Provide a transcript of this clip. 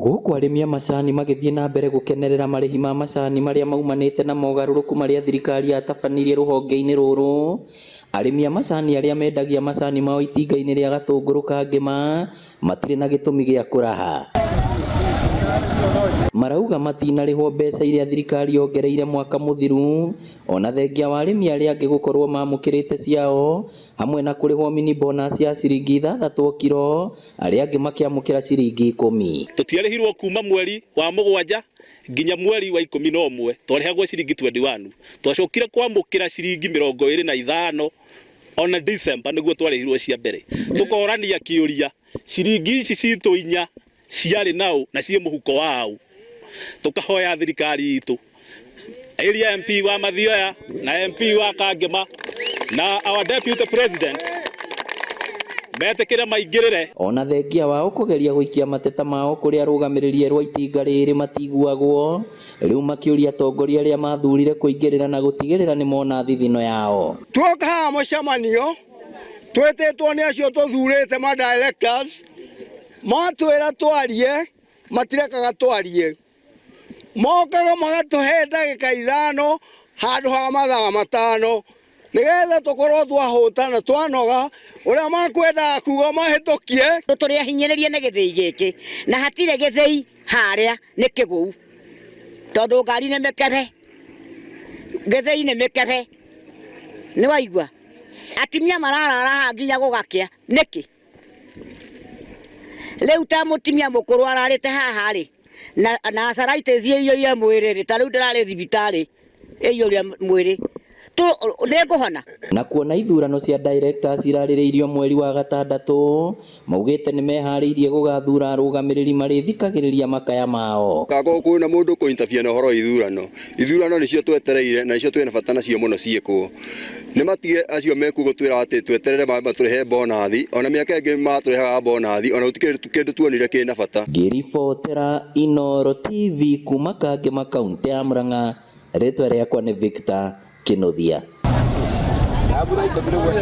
Gũkũ arĩmi a macani magĩthiĩ na mbere gũkenerera marĩhi ma macani marĩa maumanĩte na mogarũrũku marĩa thirikari yatabanirie rũhonge-inĩ rũrũ. Arĩmi a macani arĩa mendagia macani mao itinga-inĩ rĩa Gatũngũrũ ka Ngĩma matirĩ na gĩtũmi gĩa kũraha. Marauga matinarĩhwo mbeca iria thirikari yongereire mwaka mũthiru, ona thengia wa arĩmi arĩa angĩ gũkorwo mamũkĩrĩte ciao, hamwe na kũrĩhwo mini bonus ya ciringi 6 o kiro, arĩa angĩ makĩamũkĩra ciringi 10. Tũtiarĩhirwo kuma mweri wa mũgwanja nginya mweri wa 11 twarĩhagwo ciringi 21. Twacokire kwamũkĩra ciringi 25 ona December nĩguo twarĩhirwo cia mbere. Tũkorania kĩũria ciringi ici citũ 4 ciarĩ nao na ciĩ mũhuko wao. Tukahoya thirikari itu area MP wa Mathioya na MP wa Kangema na our deputy president metekere maingĩrĩre. Ona thengia wao kũgeria gũikia mateta mao kũrĩa arũgamĩrĩri rwa itinga rĩrĩ matiguagwo, rĩu makĩũria atongoria arĩa mathurire kũingĩrĩra na gũtigĩrĩra nĩ mona thithino yao. Tuoka haha mũcemanio twĩtĩtwo nĩ acio tũthurĩte ma directors, matwĩra twarie matirekaga twarie, mokaga magatũhe ndagĩka 5 handũ ha mathaa 5 nĩgetha tũkorwo twahũta na twanoga ũrĩa makwenda kuga mahĩtũkie. Tũrĩa hinyĩrĩrie nĩ gĩthĩi gĩkĩ na hatirĩ gĩthĩi harĩa nĩ kĩgũu, tondũ ngari nĩ mĩkebe, gĩthĩi nĩ mĩkebe, nĩ waigua atimia mararara nginya gũgakĩa nĩkĩ? Leo ta mutimia mũkũrũ ararĩte haha rĩ na arthritis iyo ya mwĩrĩ rĩ, ta rĩu ndĩrarĩ thibitarĩ iyo ya mwĩrĩ tu nĩngũhona. Na kuona ithurano cia directors irarĩrĩirio mweri wa 6, maugĩte nĩ meharĩirie gũgathura arũgamĩrĩri marĩthikagĩrĩria makaya mao. Gago kwĩna mũndũ kũintabia na ũhoro ithurano nĩcio twetereire na nĩcio twĩna bata nacio mũno ciĩkwo. Nĩ matige acio mekugũtwĩra atĩ tweterere matũrehe bonathi, ona mĩaka ĩngĩ matũrehaga bonathi, ona gũtikĩrĩ kĩndũ tuonire kĩna bata. Ngĩribotera Inooro TV kuma Kangema kaunti ya Murang'a, rĩtwa rĩakwa nĩ Victor Kĩnuthia.